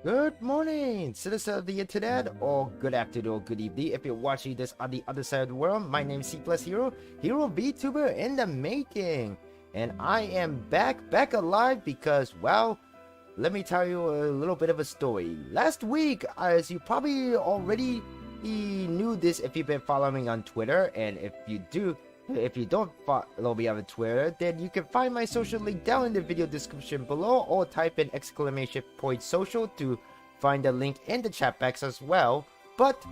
Good morning, citizens of the internet, or good afternoon or good evening if you're watching this on the other side of the world. My name is C+Hero, Hero VTuber in the making, and I am back alive because, well, let me tell you a little bit of a story. Last week, as you probably already knew this if you've been following me on Twitter, and if you don't follow me on Twitter, then you can find my social link down in the video description below, or type in !social to find the link in the chat box as well. But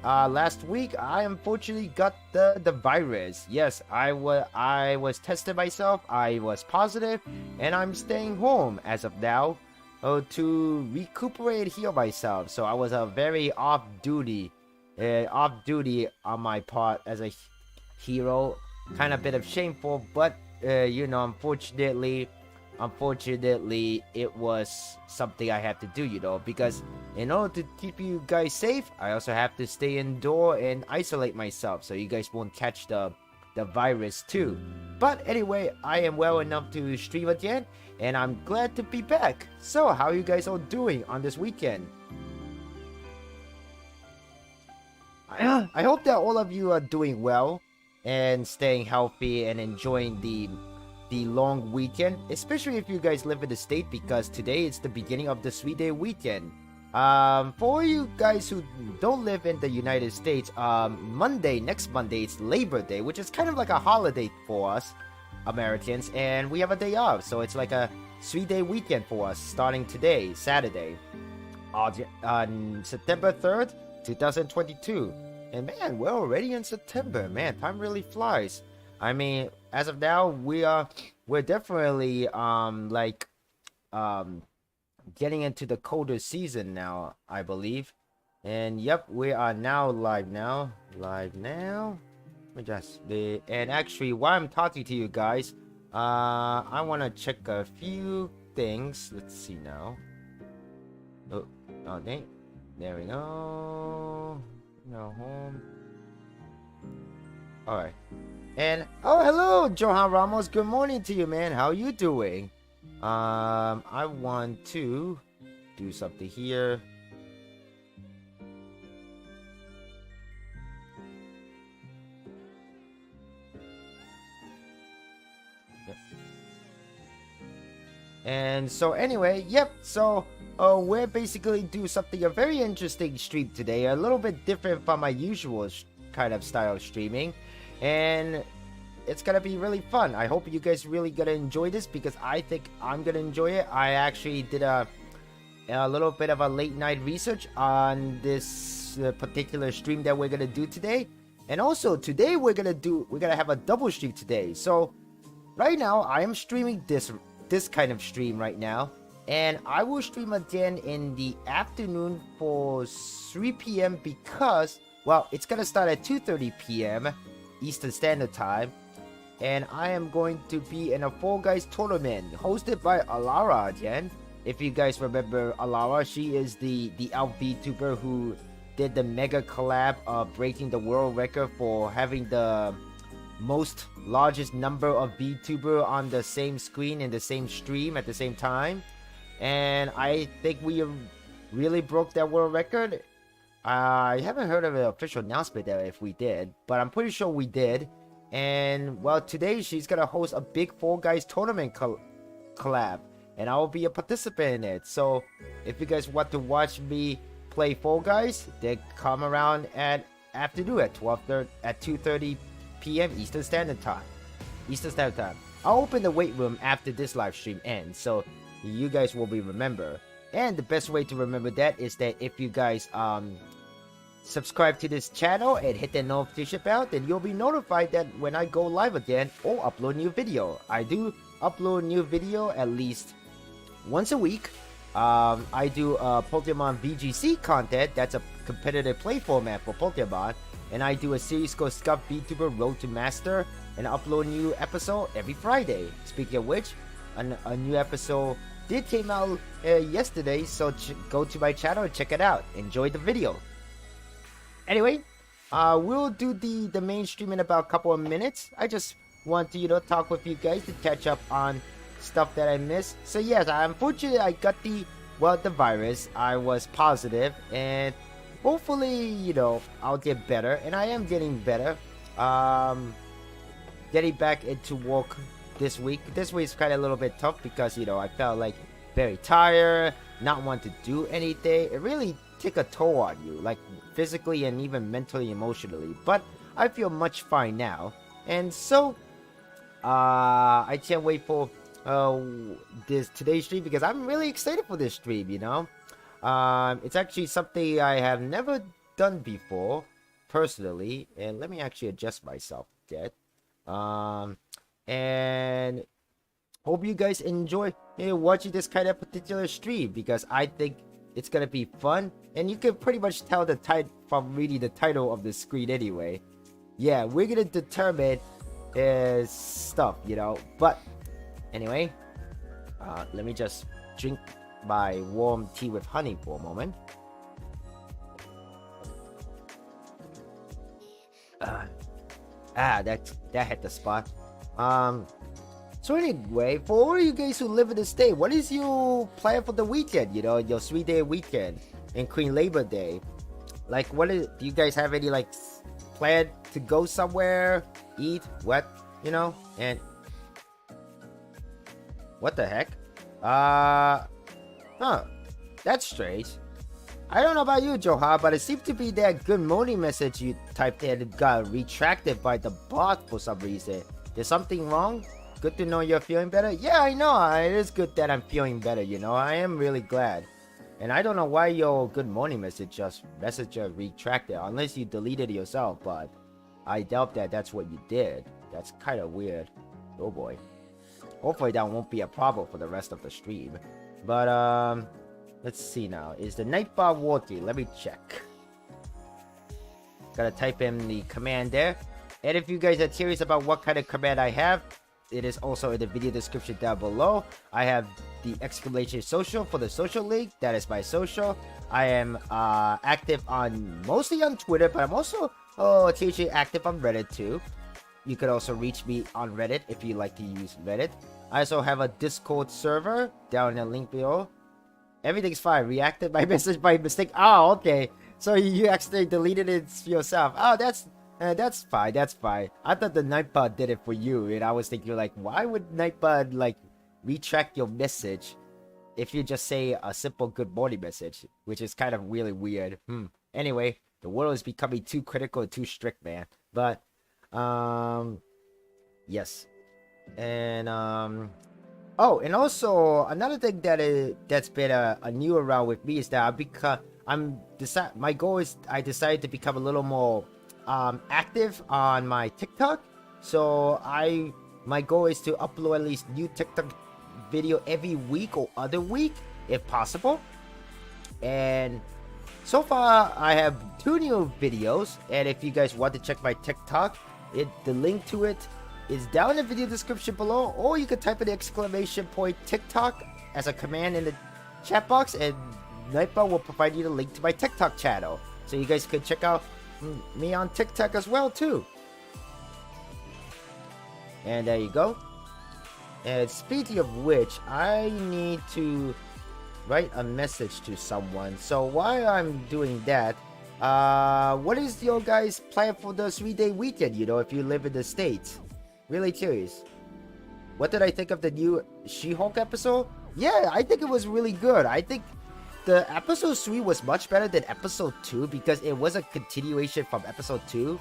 last week I unfortunately got the virus. Yes, I was tested myself. I was positive, and I'm staying home as of now to recuperate and heal myself. So I was a very off duty on my part as a hero. Kind of bit of shameful, but unfortunately it was something I had to do, because in order to keep you guys safe, I also have to stay indoor and isolate myself so you guys won't catch the virus too. But anyway, I am well enough to stream again, and I'm glad to be back. So how are you guys all doing on this weekend? I hope that all of you are doing well and staying healthy and enjoying the long weekend, especially if you guys live in the state, because today is the beginning of the 3-day weekend. For you guys who don't live in the United States, next Monday, it's Labor Day, which is kind of like a holiday for us Americans, and we have a day off, so it's like a 3-day weekend for us starting today, Saturday, on September 3rd, 2022. And man, we're already in September. Man, time really flies. I mean, as of now, we're definitely getting into the colder season now, I believe. And yep, we are now live now. And actually, while I'm talking to you guys, I want to check a few things. Let's see now. Oh, dang. There we go. No home. Alright. And hello, Johan Ramos. Good morning to you, man. How you doing? I want to do something here. Yep. And so anyway, yep, so we're basically do something a very interesting stream today, a little bit different from my usual kind of style of streaming, and it's gonna be really fun. I hope you guys really gonna enjoy this, because I think I'm gonna enjoy it. I actually did a little bit of a late night research on this particular stream that we're gonna do today, and also today we're gonna have a double stream today. So right now I am streaming this kind of stream right now, and I will stream again in the afternoon for 3 p.m. because, well, it's gonna start at 2:30 p.m. Eastern Standard Time, and I am going to be in a Fall Guys tournament hosted by Alara again. If you guys remember Alara, she is the elf VTuber who did the mega collab of breaking the world record for having the largest number of VTuber on the same screen in the same stream at the same time. And I think we really broke that world record. I haven't heard of an official announcement there if we did, but I'm pretty sure we did. And well, today she's gonna host a big Fall Guys tournament collab, and I will be a participant in it. So if you guys want to watch me play Fall Guys, then come around at afternoon at 2:30 p.m. Eastern Standard Time. I'll open the weight room after this live stream ends, so you guys will be remember. And the best way to remember that is that if you guys subscribe to this channel and hit the notification bell, then you'll be notified that when I go live again or upload new video. I do upload new video at least once a week. I do Pokemon VGC content. That's a competitive play format for Pokemon. And I do a series called Scuff VTuber Road to Master, and I upload a new episode every Friday. Speaking of which, a new episode did came out yesterday, so go to my channel and check it out. Enjoy the video. Anyway, we'll do the main stream in about a couple of minutes. I just want to talk with you guys to catch up on stuff that I missed. So yes, unfortunately I got the well, the virus, I was positive, and hopefully, I'll get better, and I am getting better. Getting back into work this week. This week's kind of a little bit tough because, I felt like very tired, not want to do anything. It really take a toll on you, like physically and even mentally, emotionally. But I feel much fine now. And so, I can't wait for today's stream because I'm really excited for this stream, It's actually something I have never done before, personally. And let me actually adjust myself a bit. And hope you guys enjoy watching this kind of particular stream because I think it's gonna be fun, and you can pretty much tell the title from reading the title of the screen anyway. Yeah, we're gonna determine stuff, but anyway, let me just drink my warm tea with honey for a moment. That hit the spot. So anyway, for all you guys who live in the state, what is your plan for the weekend? Your 3-day weekend, including Labor Day. Like, do you guys have any like plan to go somewhere, eat, what, and what the heck? That's strange. I don't know about you, Joha, but it seemed to be that good morning message you typed in got retracted by the bot for some reason. There's something wrong? Good to know you're feeling better? Yeah, I know. It is good that I'm feeling better, I am really glad. And I don't know why your good morning message retracted, unless you deleted it yourself, but I doubt that that's what you did. That's kind of weird. Oh boy. Hopefully that won't be a problem for the rest of the stream. But, let's see now. Is the Nightbot working? Let me check. Gotta type in the command there. And if you guys are curious about what kind of command I have, it is also in the video description down below. I have the exclamation social for the social link. That is my social. I am active mostly on Twitter, but I'm also occasionally active on Reddit too. You could also reach me on Reddit if you like to use Reddit. I also have a Discord server down in the link below. Everything's fine. Reacted my message by mistake. Oh, okay. So you actually deleted it yourself. Oh, that's fine. That's fine. I thought the Nightbot did it for you, and I was thinking like, why would Nightbot like retract your message if you just say a simple good morning message, which is kind of really weird. Anyway, the world is becoming too critical and too strict, man. But yes, and oh, and also another thing that's been a new around with me is that my goal is I decided to become a little more active on my TikTok. So my goal is to upload at least new TikTok video every week or other week if possible. And so far I have 2 new videos, and if you guys want to check my TikTok, the link to it is down in the video description below, or you can type in the ! TikTok as a command in the chat box, and Nightbot will provide you the link to my TikTok channel, so you guys could check out me on TikTok as well too. And there you go. And speaking of which, I need to write a message to someone. So while I'm doing that, what is your guys' plan for the 3-day weekend, if you live in the States? Really curious. What did I think of the new She-Hulk episode? Yeah, I think it was really good. I think the episode 3 was much better than episode 2 because it was a continuation from episode 2.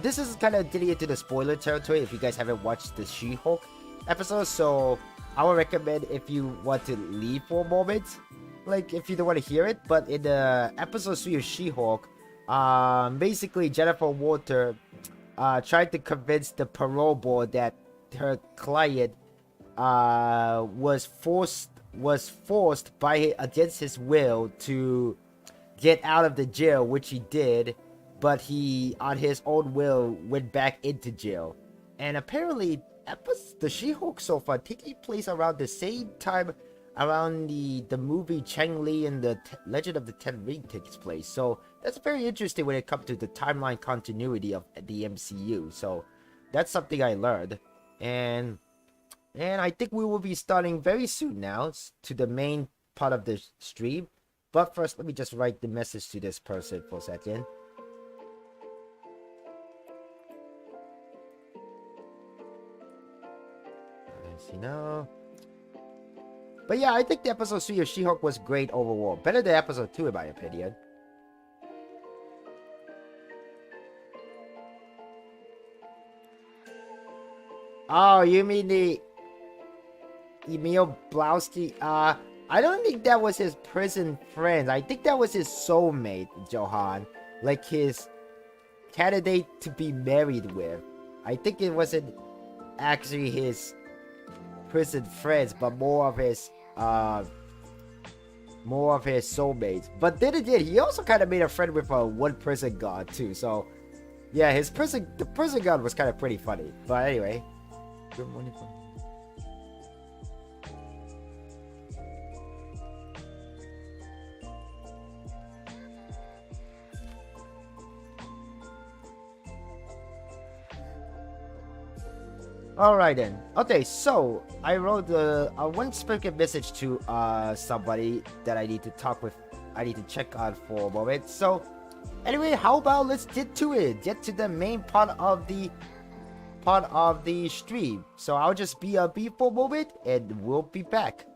This is kind of getting into the spoiler territory if you guys haven't watched the She-Hulk episode, so I would recommend if you want to leave for a moment, like if you don't want to hear it. But in the episode 3 of She-Hulk, basically Jennifer Walter tried to convince the parole board that her client was forced against his will to get out of the jail, which he did, but he on his own will went back into jail. And apparently the She-Hulk so far taking place around the same time around the movie Chang-Li and the Legend of the Ten Ring takes place. So that's very interesting when it comes to the timeline continuity of the MCU. So that's something I learned. And I think we will be starting very soon now to the main part of the stream. But first, let me just write the message to this person for a second. You know. But yeah, I think the episode 3 of She-Hulk was great overall. Better than episode 2 in my opinion. Oh, you mean the Emil Blowski? I don't think that was his prison friend. I think that was his soulmate, Johan. Like his candidate to be married with. I think it wasn't actually his prison friends, but more of his soulmates. But then again, he also kind of made a friend with a one prison guard too. So yeah, the prison guard was kind of pretty funny. But anyway, good morning. Alright then. Okay, so I wrote a one spoken message to somebody that I need to talk with. I need to check on for a moment. So anyway, how about let's get to it. Get to the main part of the stream. So I'll just be for a moment and we'll be back.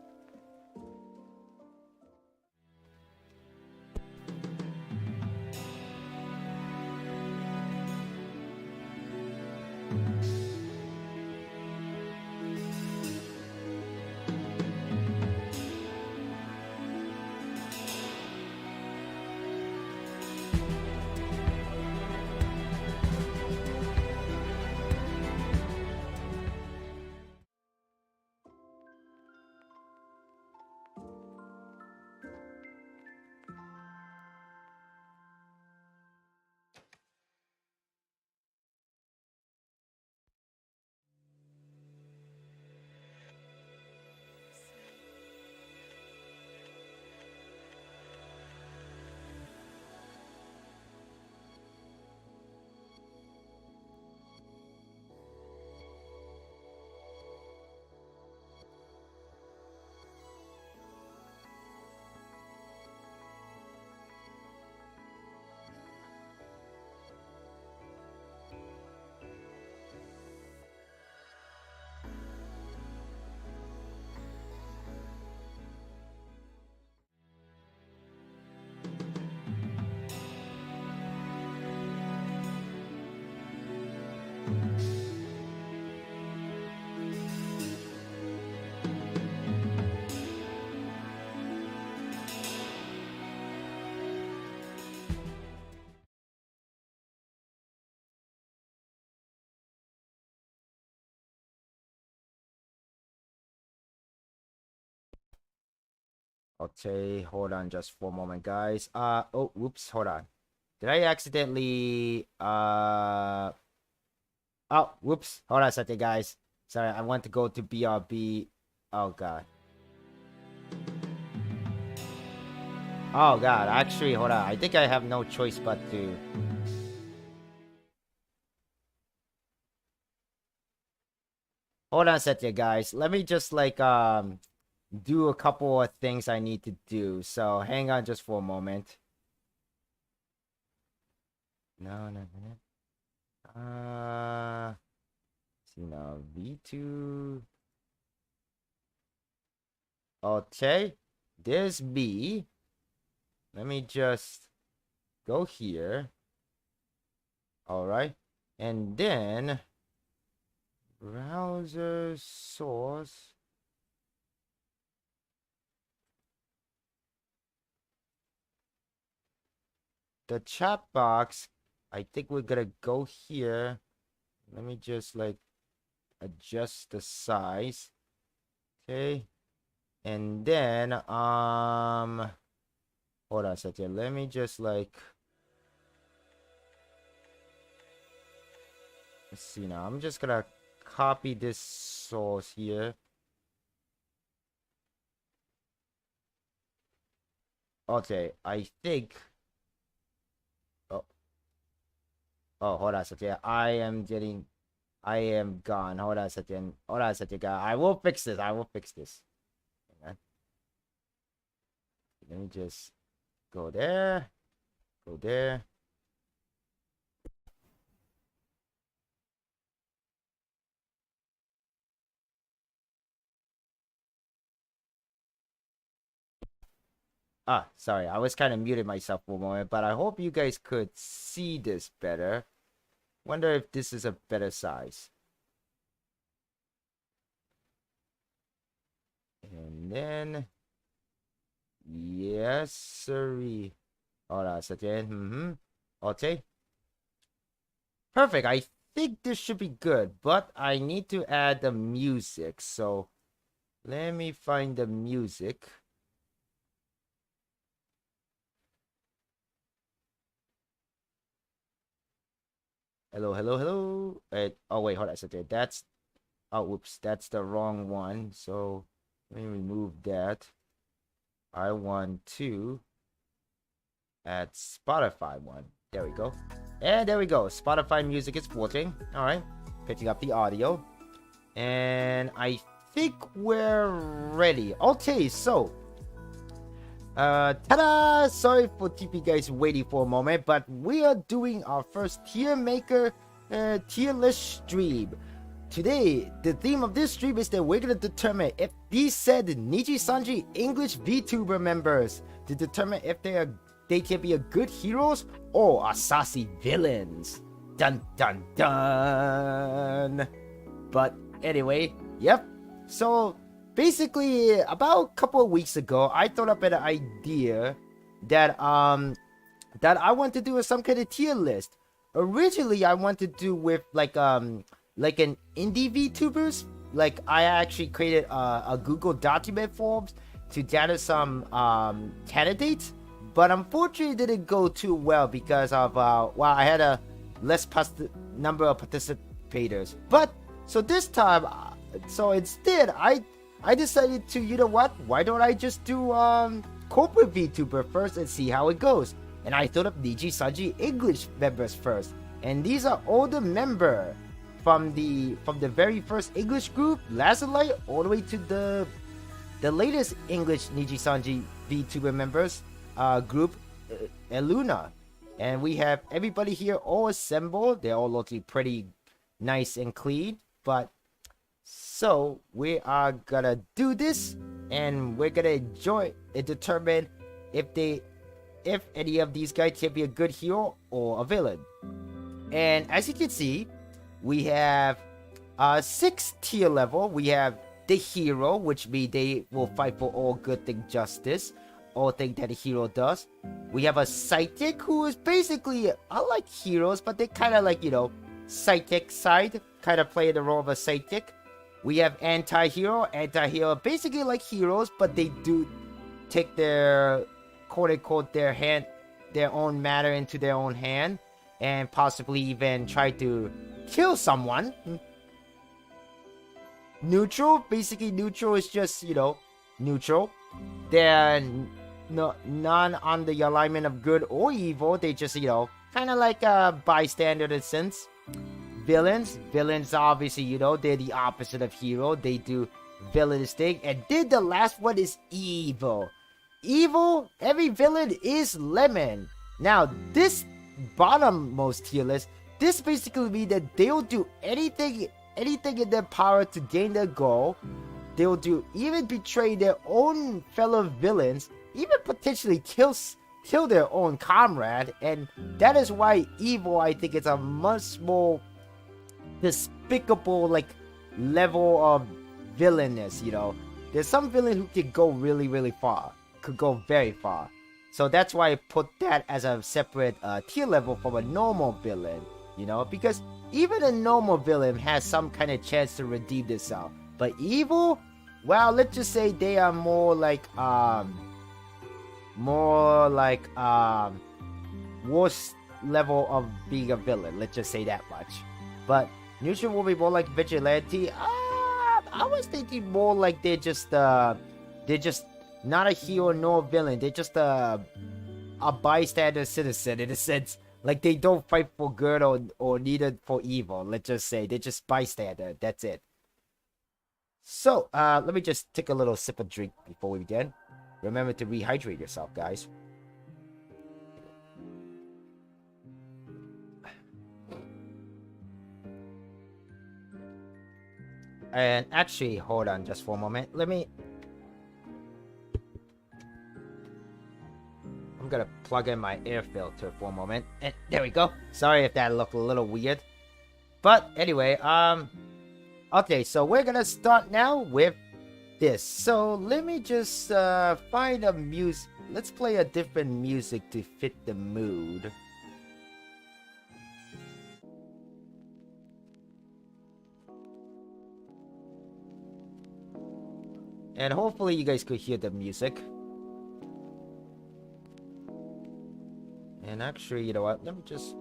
Okay, hold on just for a moment, guys. Oh, whoops, hold on. Did I accidentally, oh, whoops, hold on a second, guys. Sorry, I want to go to BRB. Oh, God. Oh, God, actually, hold on. I think I have no choice but to... Hold on a second, guys. Let me just, like, do a couple of things I need to do. So, hang on just for a moment. No. See now, V2. Okay, there's B. Let me just go here. All right, and then browser source. The chat box, I think we're gonna go here. Let me just like adjust the size. Okay. And then hold on a second. Let me just like let's see now. I'm just gonna copy this source here. Okay, I think hold on a second. I am gone. Hold on a second. Hold on a second, guys. I will fix this. let me just go there. Go there. Ah, sorry, I was kind of muted myself for a moment, but I hope you guys could see this better. Wonder if this is a better size. And then, yes, sirree. Hold on a second. Okay. Perfect. I think this should be good, but I need to add the music. So, let me find the music. Hello, hello, hello. Oh, wait, hold on a second. That's, oh, whoops, that's the wrong one. So, let me remove that. I want to add Spotify one. There we go. And there we go. Spotify music is working. All right. Picking up the audio. And I think we're ready. Okay, so ta-da! Sorry for keeping you guys waiting for a moment, but we are doing our first tier maker tier list stream. Today, the theme of this stream is that we're gonna determine if these said Nijisanji English VTuber members to determine if they can be a good heroes or a sussy villains. Dun dun dun. But anyway, yep. So basically, about a couple of weeks ago, I thought up an idea that I want to do some kind of tier list. Originally, I wanted to do with like an indie VTubers. Like I actually created a Google document forms to gather some candidates, but unfortunately, it didn't go too well because of well, I had a less number of participators. But so this time, so instead, I decided to, you know what? Why don't I just do corporate VTuber first and see how it goes? And I thought of Nijisanji English members first, and these are all the members from the very first English group, Lazarlight, all the way to the latest English Nijisanji VTuber members group, Eluna. And we have everybody here all assembled. They're all looking pretty nice and clean. But so we are gonna do this, and we're gonna enjoy and determine if any of these guys can be a good hero or a villain. And as you can see, we have 6 tier level. We have the hero, which means they will fight for all good thing justice, all thing that a hero does. We have a sidekick, who is basically unlike heroes, but they kind of like, you know, sidekick side, kind of play the role of a sidekick. We have anti-hero. Anti-hero basically like heroes, but they do take their quote-unquote their own matter into their own hand, and possibly even try to kill someone. Neutral, basically neutral is just, you know, neutral. They're none on the alignment of good or evil. They just, you know, kind of like a bystander in a sense. Villains obviously, you know, they're the opposite of hero. They do villainous thing. And then the last one is evil. Every villain is lemon. Now this bottommost tier list, this basically means that they'll do anything in their power to gain their goal. They'll do even betray their own fellow villains, even potentially kill their own comrade. And that is why evil, I think, is a much more despicable like level of villainous. You know, there's some villain who can go really far, could go very far. So that's why I put that as a separate tier level from a normal villain, you know, because even a normal villain has some kind of chance to redeem themselves. But evil, well, let's just say they are more like worst level of being a villain. Let's just say that much. But neutral will be more like vigilante. I was thinking more like they're just not a hero nor a villain. They're just a bystander citizen in a sense. Like they don't fight for good or neither for evil. Let's just say they're just bystander. That's it. So let me just take a little sip of drink before we begin. remember to rehydrate yourself, guys. And actually, hold on just for a moment. I'm gonna plug in my air filter for a moment. And there we go. Sorry if that looked a little weird. But anyway, okay, so we're gonna start now with this. So let me just find a music. Let's play a different music to fit the mood. And hopefully you guys could hear the music. And actually, you know what? Let me just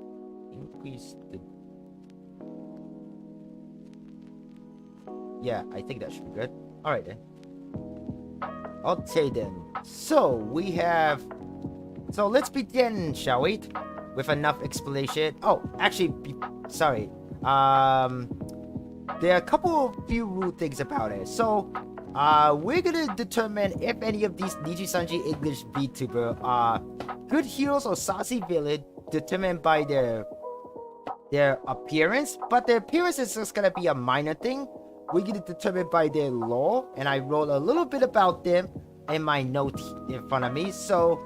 increase the... Yeah, I think that should be good. Alright then. Okay then. So, we have... So, let's begin, shall we? With enough explanation. Oh, actually, sorry. There are a few rude things about it. So, we're gonna determine if any of these Nijisanji English VTuber are good heroes or sussy villain, determined by their appearance. But their appearance is just gonna be a minor thing. We're gonna determine by their lore, and I wrote a little bit about them in my note in front of me. So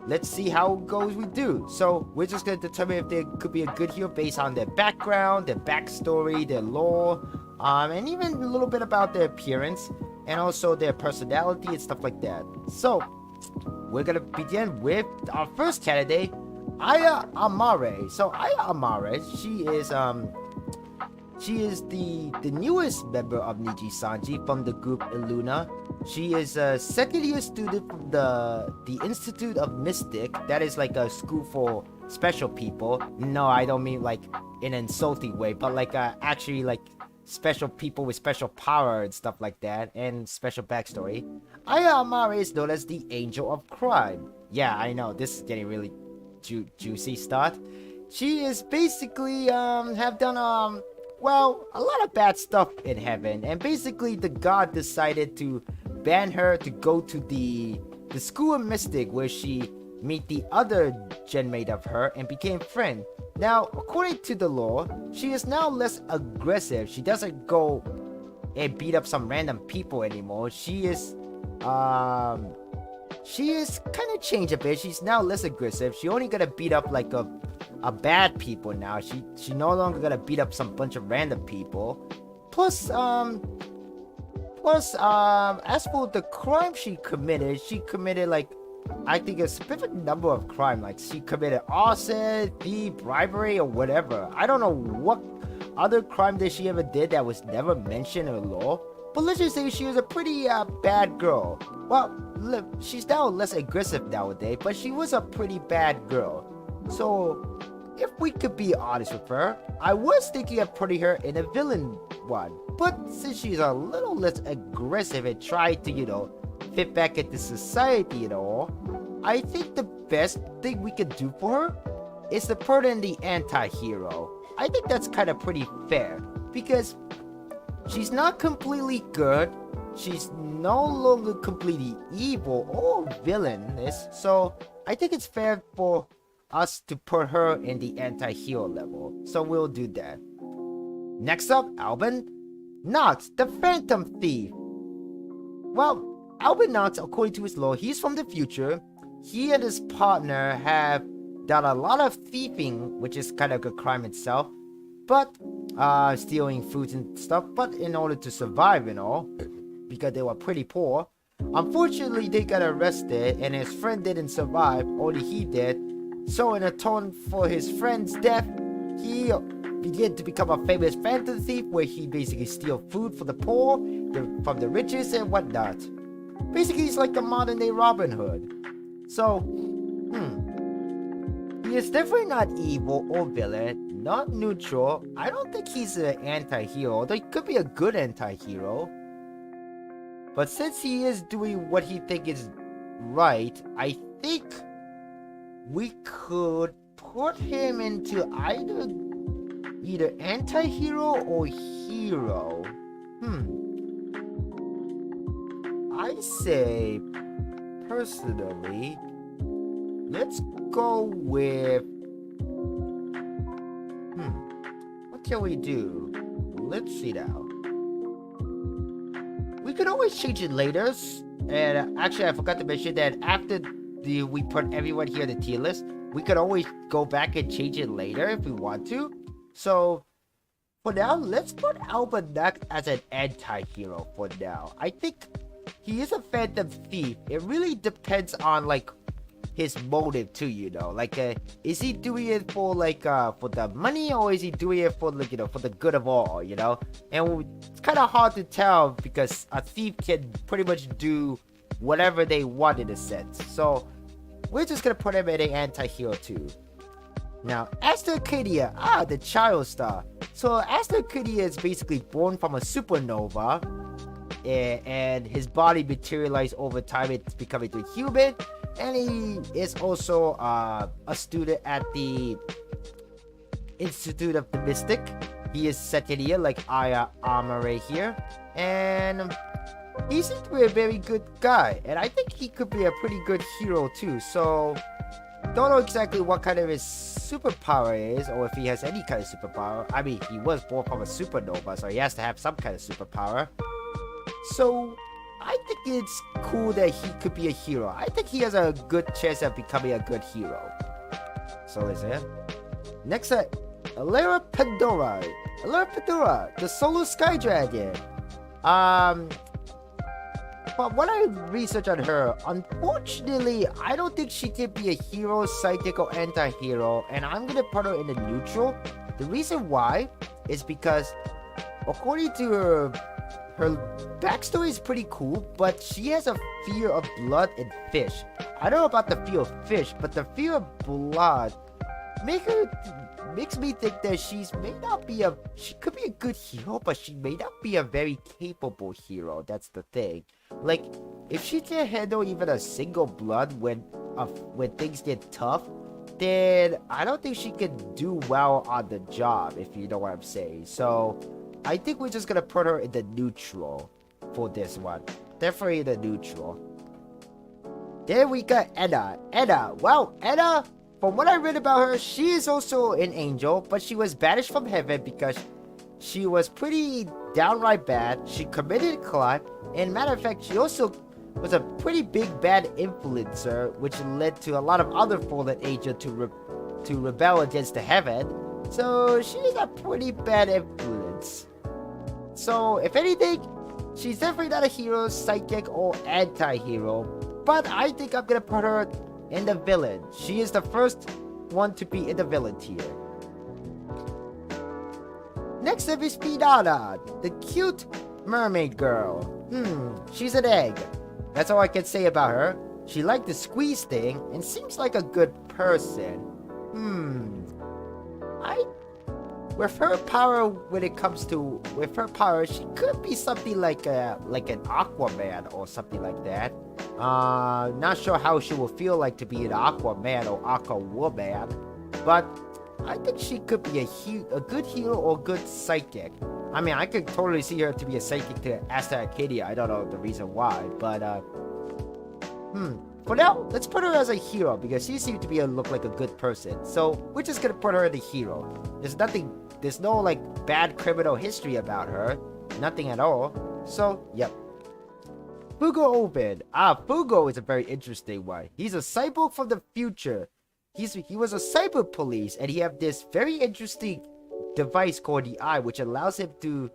let's see how it goes. We do. So we're just gonna determine if they could be a good hero based on their background, their backstory, their lore. And even a little bit about their appearance and also their personality and stuff like that. So, we're gonna begin with our first candidate, Aya Amare. So, Aya Amare, she is the newest member of Nijisanji from the group Illuna. She is a second-year student from the Institute of Mystic. That is like a school for special people. No, I don't mean like in an insulting way, but like actually like special people with special power and stuff like that, and special backstory. Aya Amare is known as the Angel of Crime. Yeah, I know, this is getting really juicy start. She is basically, have done, well, a lot of bad stuff in heaven, and basically the god decided to ban her to go to the School of Mystic, where she meet the other genmate of her and became friend. Now, according to the lore, she is now less aggressive. She doesn't go and beat up some random people anymore. She is kind of changed a bit. She's now less aggressive. She only gonna beat up like a bad people now. She no longer gonna beat up some bunch of random people. Plus, as for the crime she committed like, I think a specific number of crime. Like, she committed arson, thief, bribery, or whatever. I don't know what other crime that she ever did that was never mentioned in the law. But let's just say she was a pretty bad girl. Well, she's now less aggressive nowadays, but she was a pretty bad girl. So, if we could be honest with her, I was thinking of putting her in a villain one. But since she's a little less aggressive and tried to, you know, fit back into society and all, I think the best thing we could do for her is to put her in the anti-hero. I think that's kind of pretty fair, because she's not completely good, she's no longer completely evil or villainous, so I think it's fair for us to put her in the anti-hero level. So we'll do that. Next up, Albin Knox, the Phantom Thief. Well, Albin Knox, according to his lore, he's from the future. He and his partner have done a lot of thieving, which is kind of a crime itself, but stealing foods and stuff, but in order to survive and all, because they were pretty poor. Unfortunately, they got arrested, and his friend didn't survive, only he did. So in return for his friend's death, he began to become a famous phantom thief, where he basically steals food for the poor, from the riches and whatnot. Basically, he's like a modern day Robin Hood. So, he is definitely not evil or villain, not neutral. I don't think he's an anti-hero, although he could be a good anti-hero. But since he is doing what he thinks is right, I think we could put him into either anti-hero or hero. I say personally, let's go with... What can we do? Let's see now. We could always change it later. And actually, I forgot to mention that after we put everyone here in the tier list, we could always go back and change it later if we want to. So, for now, let's put Almanac as an anti-hero for now. I think he is a phantom thief. It really depends on, like, his motive too, you know. Like, is he doing it for, like, for the money, or is he doing it for, like, you know, for the good of all, you know? And it's kind of hard to tell because a thief can pretty much do whatever they want in a sense. So, we're just gonna put him in an anti-hero too. Now, Aster Arcadia, the child star. So, Aster Arcadia is basically born from a supernova, and his body materialized over time. It's becoming a human, and he is also a student at the Institute of the Mystic. He is second year, like Amare here, and he seems to be a very good guy, and I think he could be a pretty good hero too. So, don't know exactly what kind of his superpower is, or if he has any kind of superpower. I mean, he was born from a supernova, so he has to have some kind of superpower. So, I think it's cool that he could be a hero. I think he has a good chance of becoming a good hero. So, let's see. Next up, Alera Pandora. Alera Pandora, the Solo Sky Dragon. But what I researched on her, unfortunately, I don't think she can be a hero, sidekick, or anti-hero, and I'm gonna put her in the neutral. The reason why is because, according to her backstory is pretty cool, but she has a fear of blood and fish. I don't know about the fear of fish, but the fear of blood makes me think that she could be a good hero, but she may not be a very capable hero. That's the thing. Like, if she can't handle even a single blood when things get tough, then I don't think she can do well on the job, if you know what I'm saying. So, I think we're just gonna put her in the neutral for this one. Definitely the neutral. Then we got Enna. Well, Enna, from what I read about her, she is also an angel, but she was banished from heaven because she was pretty downright bad. She committed a crime, and matter of fact, she also was a pretty big bad influencer, which led to a lot of other fallen angels to rebel against the heaven. So she's a pretty bad influence. So if anything, she's definitely not a hero, psychic, or anti-hero. But I think I'm gonna put her in the villain. She is the first one to be in the villain tier. Next up is Pinata, the cute mermaid girl. She's an egg. That's all I can say about her. She liked the squeeze thing and seems like a good person. With her power, she could be something like an Aquaman or something like that. Not sure how she will feel like to be an Aquaman or Aquawoman, but I think she could be a good hero or good psychic. I mean, I could totally see her to be a psychic to Aster Arcadia. I don't know the reason why, but for now, let's put her as a hero because she seems to look like a good person. So we're just gonna put her as a hero. There's no like bad criminal history about her. Nothing at all. So, yep. Fugo Oben. Fugo is a very interesting one. He's a cyborg from the future. He was a cyber police, and he have this very interesting device called the Eye, which allows him to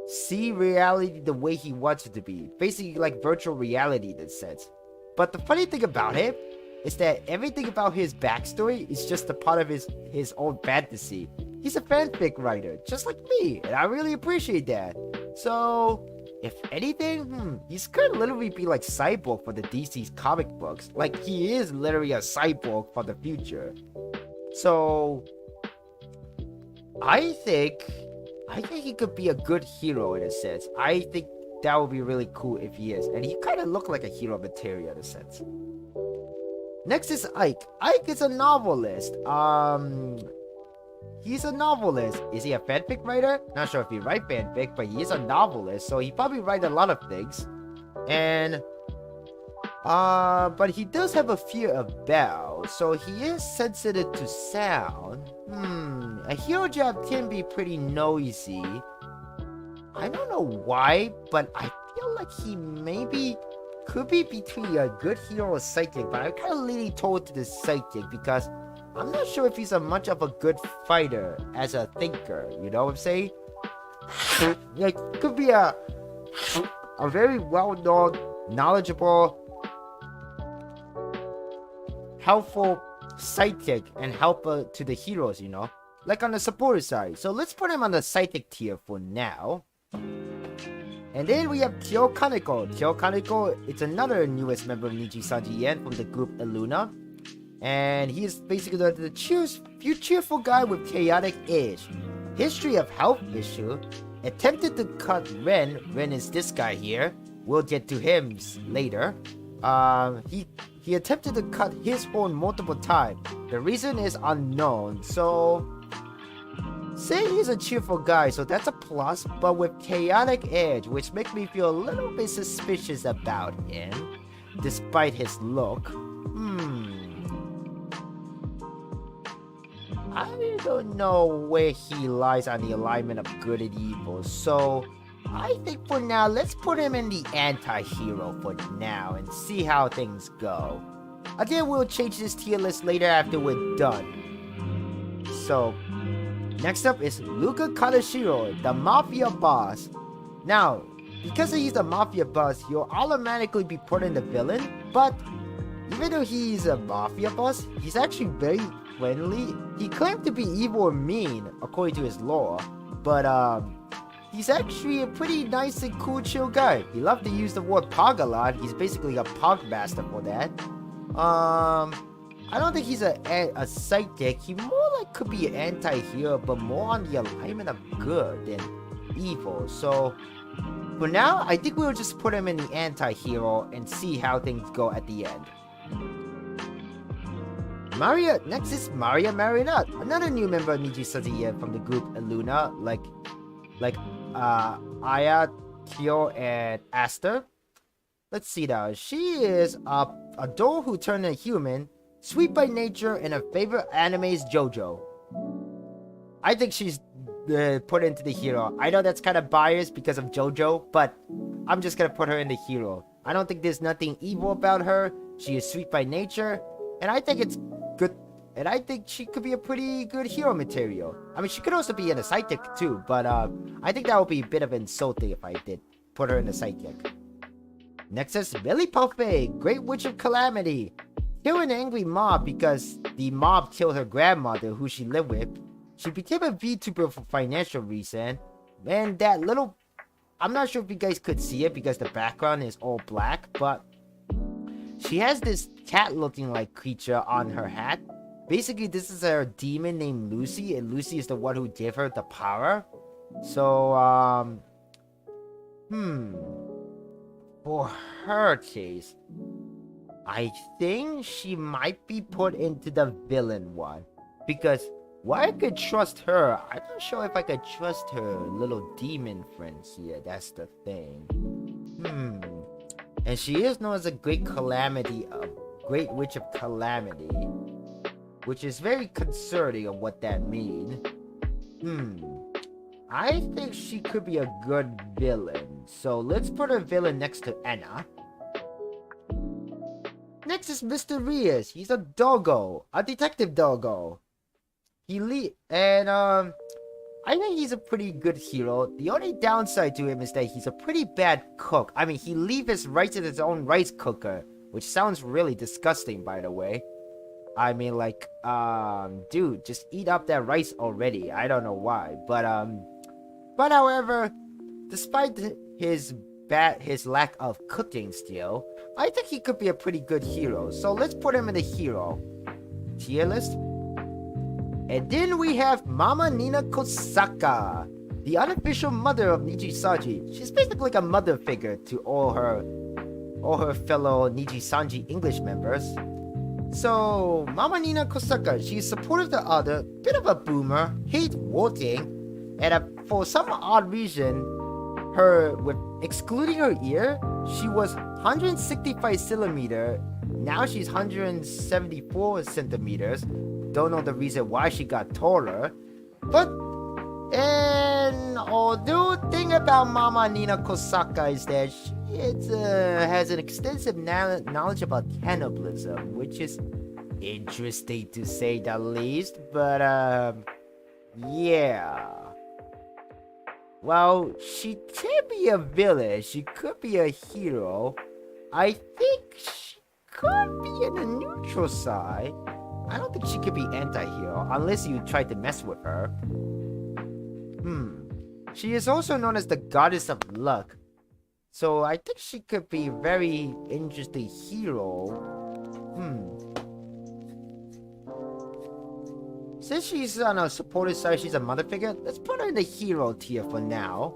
see reality the way he wants it to be. Basically like virtual reality in a sense. But the funny thing about him is that everything about his backstory is just a part of his own fantasy. He's a fanfic writer, just like me, and I really appreciate that. So, if anything, he's gonna literally be like Cyborg for the DC's comic books. Like, he is literally a cyborg for the future. So, I think he could be a good hero in a sense. I think that would be really cool if he is. And he kind of look like a hero material in a sense. Next is Ike. Ike is a novelist. He's a novelist. Is he a fanfic writer? Not sure if he writes fanfic, but he is a novelist, so he probably writes a lot of things. And But he does have a fear of bells, so he is sensitive to sound. A hero job can be pretty noisy. I don't know why, but I feel like he maybe could be between a good hero or psychic, but I'm kind of leaning toward the psychic because I'm not sure if he's much of a good fighter as a thinker, you know what I'm saying? Like, could be a very well-known, knowledgeable, helpful psychic and helper to the heroes, you know? Like on the supporter side. So let's put him on the psychic tier for now. And then we have Kaneko. Kaneko, it's another newest member of Nijisanji EN from the group Illuna. And he is basically the cheerful guy with chaotic edge. History of health issue. Attempted to cut Ren. Ren is this guy here. We'll get to him later. He attempted to cut his horn multiple times. The reason is unknown. So, say he's a cheerful guy, so that's a plus. But with chaotic edge, which makes me feel a little bit suspicious about him, despite his look. I don't know where he lies on the alignment of good and evil, so I think for now, let's put him in the anti-hero for now and see how things go. Again, we'll change this tier list later after we're done. So, next up is Luca Katashiro, the Mafia boss. Now, because he's the Mafia boss, he'll automatically be put in the villain, but even though he's a Mafia boss, he's actually very friendly. He claimed to be evil or mean, according to his lore, but he's actually a pretty nice and cool, chill guy. He loves to use the word pog a lot. He's basically a pog master for that. I don't think he's a psychic. He more like could be an anti-hero, but more on the alignment of good than evil. So, for now, I think we'll just put him in the anti-hero and see how things go at the end. Next is Maria Marinette, another new member of Nijisanji EN from the group Illuna, like Aya, Kyo, and Aster. Let's see now. She is a doll who turned a human, sweet by nature, and her favorite anime is JoJo. I think she's put into the hero. I know that's kind of biased because of JoJo, but I'm just gonna put her in the hero. I don't think there's nothing evil about her. She is sweet by nature, and I think it's good. And I think she could be a pretty good hero material. I mean, she could also be in a psychic too, but I think that would be a bit of insulting if I did put her in a psychic. Next is Billy Parfait, Great Witch of Calamity. Kill an angry mob because the mob killed her grandmother who she lived with. She became a VTuber for financial reason. And that little... I'm not sure if you guys could see it because the background is all black, but she has this cat-looking like creature on her hat. Basically, this is her demon named Lucy, and Lucy is the one who gave her the power. So, for her case, I think she might be put into the villain one. Because while I could trust her, I'm not sure if I could trust her little demon friends here. That's the thing. And she is known as a Great Witch of Calamity. Which is very concerning of what that means. I think she could be a good villain. So let's put her villain next to Anna. Next is Mr. Rias. He's a doggo. A detective doggo. I think he's a pretty good hero. The only downside to him is that he's a pretty bad cook. I mean, he leaves his rice in his own rice cooker. Which sounds really disgusting, by the way. I mean, like, dude, just eat up that rice already. I don't know why, but however, despite his lack of cooking skill, I think he could be a pretty good hero. So let's put him in the hero tier list. And then we have Mama Nina Kosaka, the unofficial mother of Nijisanji. She's basically like a mother figure to all her fellow Nijisanji English members. So, Mama Nina Kosaka, she's supportive to other, bit of a boomer, hate voting, and for some odd reason, with excluding her ear, she was 165 centimeter. Now she's 174 centimeters. Don't know the reason why she got taller. But an although thing about Mama Nina Kosaka is that she has an extensive knowledge about cannibalism, which is interesting to say the least. But yeah. Well, she can be a villain. She could be a hero. I think she could be in the neutral side. I don't think she could be anti-hero unless you try to mess with her. She is also known as the goddess of luck. So I think she could be a very interesting hero. Since she's on a supportive side, she's a mother figure, let's put her in the hero tier for now.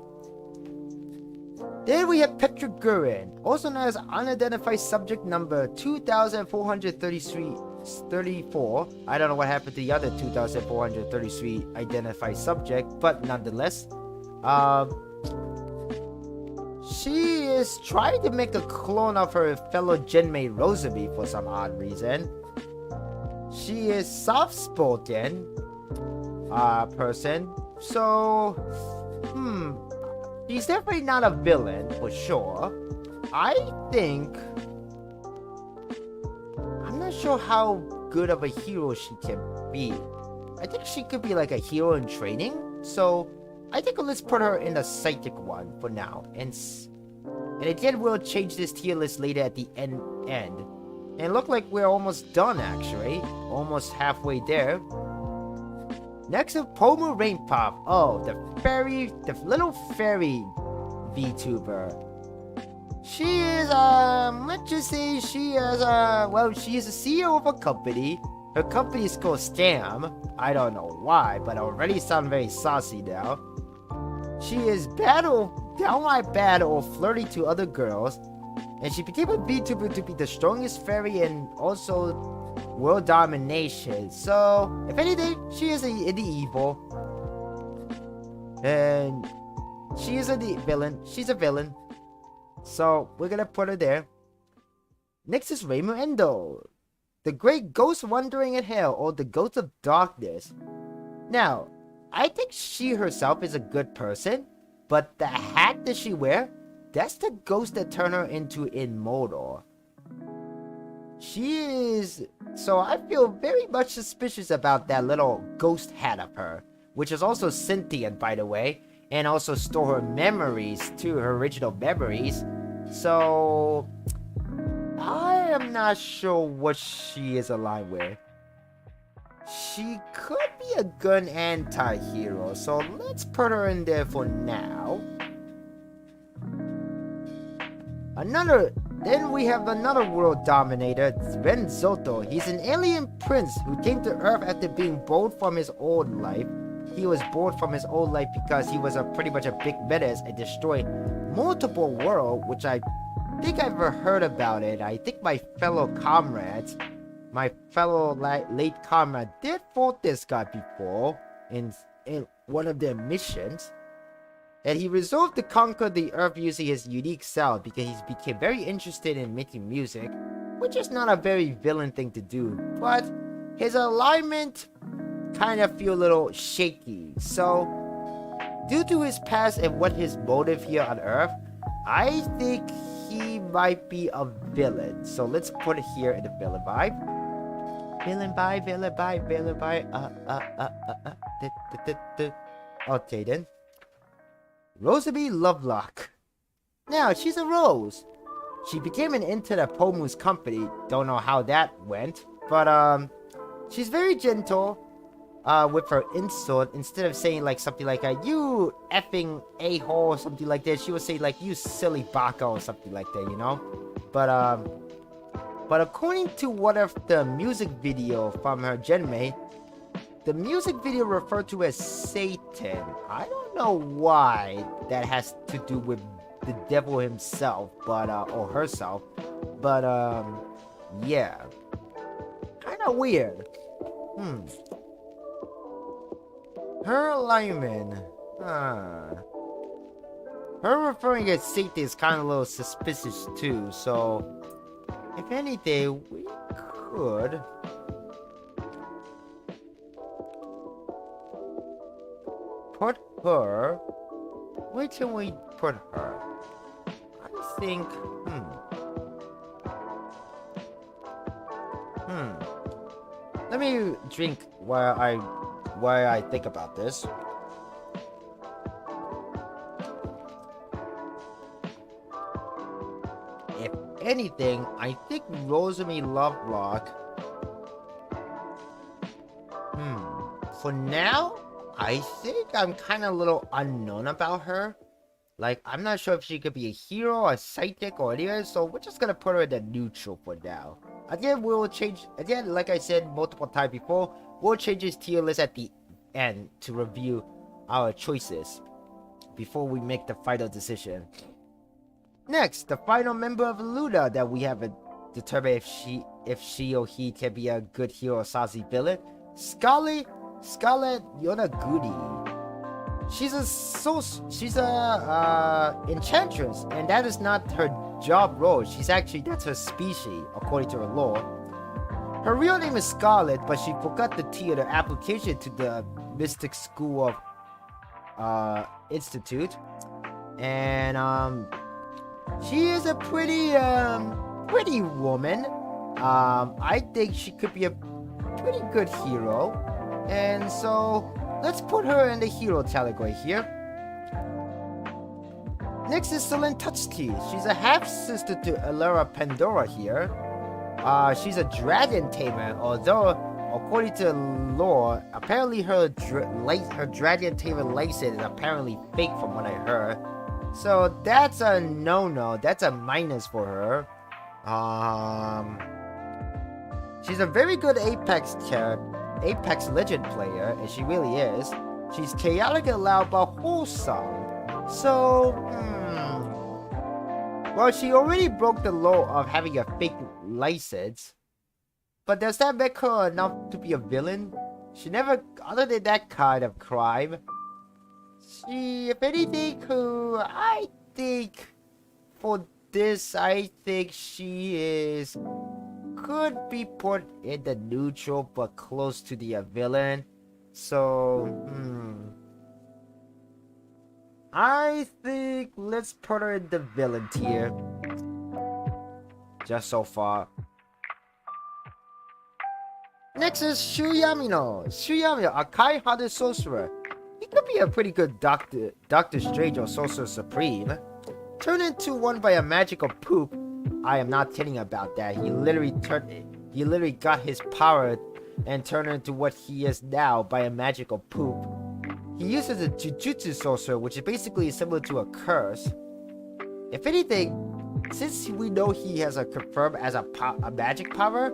Then we have Petra Gurin, also known as unidentified subject number 2434. I don't know what happened to the other 2433 identified subject, but nonetheless, she is trying to make a clone of her fellow genmate Rosemi for some odd reason. She is soft-spoken person, so she's definitely not a villain for sure. I think I'm not sure how good of a hero she can be. I think she could be like a hero in training, so I think let's put her in the psychic one for now, and again we'll change this tier list later at the end. And it look like we're almost done, actually. Almost halfway there. Next up, Pomu Rainpop. Oh, the little fairy VTuber. She is, let's just say she is, she is the CEO of a company. Her company is called Scam. I don't know why, but it already sounds very saucy now. She is downright bad or flirty to other girls. And she became a VTuber to be the strongest fairy and also world domination. So, if anything, she is in the evil. And she is a villain. She's a villain. So, we're gonna put her there. Next is Reimu Endo, the great ghost wandering in hell, or the ghost of darkness. Now, I think she herself is a good person, but the hat that she wears, that's the ghost that turned her into immortal. She is... So I feel very much suspicious about that little ghost hat of her, which is also sentient, by the way, and also store her memories too, her original memories. So I am not sure what she is aligned with. She could be a good anti-hero, so let's put her in there for now. Then we have another world dominator, Ren Zoto. He's an alien prince who came to Earth after being bored from his old life. He was bored from his old life because he was pretty much a big menace and destroyed multiple worlds, which I think I've ever heard about it. I think my fellow late comrade did fought this guy before in one of their missions. And he resolved to conquer the Earth using his unique sound because he became very interested in making music, which is not a very villain thing to do, but his alignment kind of feel a little shaky. So, due to his past and what his motive here on Earth, I think he might be a villain. So let's put it here in the villain vibe. Villain vibe. Okay then. Rosemi Lovelock. Now, she's a rose. She became an intern at Pomu's company. Don't know how that went. But, she's very gentle with her insult. Instead of saying, like, something like, you effing a-hole or something like that, she would say, like, you silly baka or something like that, you know? But according to one of the music video from her genmate, the music video referred to as Satan. I don't know why that has to do with the devil himself, but or herself. But yeah, kind of weird. Her alignment. her referring to safety is kind of a little suspicious too, so if anything, we could put her. Where can we put her? I think, Let me drink while I think about this. If anything, I think Rosemary Lovelock. For now, I think I'm kind of a little unknown about her. Like, I'm not sure if she could be a hero, a sidekick, or anything, so we're just gonna put her in the neutral for now. Again, we'll change, again, like I said multiple times before, we'll change this tier list at the end to review our choices before we make the final decision. Next, the final member of Luna that we haven't determined if she or he can be a good hero or sussy villain. Scarlet Yonaguni. She's a enchantress, and that is not her job role. That's her species, according to her lore. Her real name is Scarlet, but she forgot to tier the application to the Mystic School of Institute. And she is a pretty woman. I think she could be a pretty good hero. And so let's put her in the hero category here. Next is Celine Touchtea. She's a half-sister to Elera Pandora here. She's a dragon tamer, although, according to lore, apparently her dragon tamer license is apparently fake from what I heard. So that's a no-no. That's a minus for her. She's a very good Apex Legend player, and she really is. She's chaotic and loud but wholesome. So, well, she already broke the law of having a fake license. But does that make her enough to be a villain? She never, other than that kind of crime, she, if anything, I think, for this, I think she could be put in the neutral but close to the villain. So, I think let's put her in the villain tier. Just so far. Next is Shuyamino. Shuyamino, a kind-hearted sorcerer. He could be a pretty good Doctor Strange or Sorcerer Supreme. Turned into one by a magical poop. I am not kidding about that. He literally got his power and turned into what he is now by a magical poop. He uses a Jujutsu sorcerer, which is basically similar to a curse. If anything, since we know he has a confirmed as a magic power,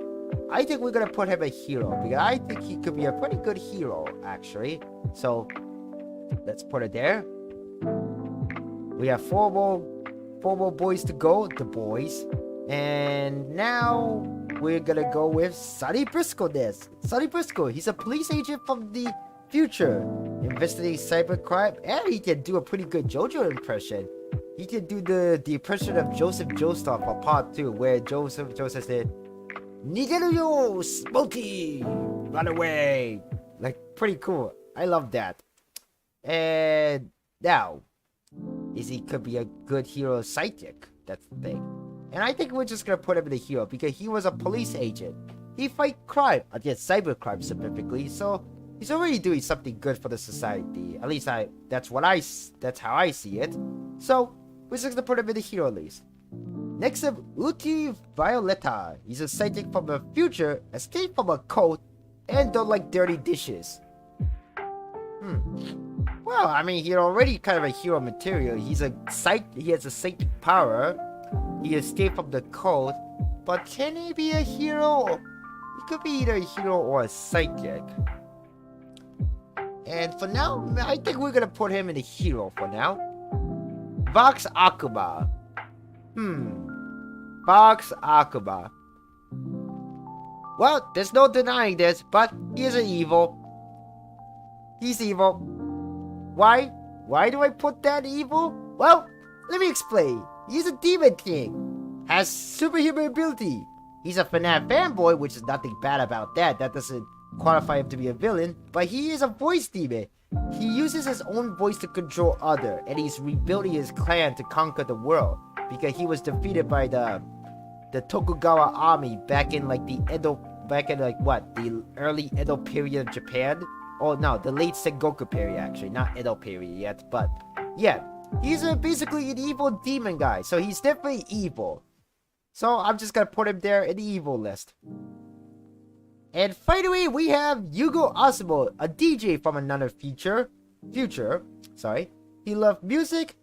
I think we're gonna put him a hero, because I think he could be a pretty good hero, actually. So, let's put it there. We have four more boys to go, the boys. And now, we're gonna go with Sonny Briscoe this. Sonny Briscoe, he's a police agent from the future, investigating cybercrime, and he can do a pretty good JoJo impression. He can do the impression of Joseph Joestar for part 2, where Joseph said, "Nigeru yo, Smokey! Run away!" Like, pretty cool. I love that. And now, he could be a good hero sidekick. That's the thing. And I think we're just gonna put him in the hero because he was a police agent. He fight crime, against cybercrime specifically, so he's already doing something good for the society. At least that's how I see it. So, we're just gonna put him in the hero list. Next up, Uti Violetta. He's a sidekick from the future, escaped from a cult, and don't like dirty dishes. Well, I mean, he's already kind of a hero material. He has a psychic power. He escaped from the cult, but can he be a hero? He could be either a hero or a psychic. And for now, I think we're gonna put him in a hero for now. Vox Akuma. Vox Akuma. Well, there's no denying this, but he is evil. He's evil. Why? Why do I put that evil? Well, Let me explain. He's a demon king. Has superhuman ability. He's a FNAF fanboy, which is nothing bad about that. That doesn't qualify him to be a villain. But he is a voice demon. He uses his own voice to control others. And he's rebuilding his clan to conquer the world. Because he was defeated by the Tokugawa army back in like the Edo... Back in like what? The early Edo period of Japan? Oh no, the late Sengoku period actually. Not Edo period yet. But yeah. He's basically an evil demon guy, so he's definitely evil. So I'm just gonna put him there in the evil list. And finally, we have Yugo Asumo, a DJ from another future. He loves music.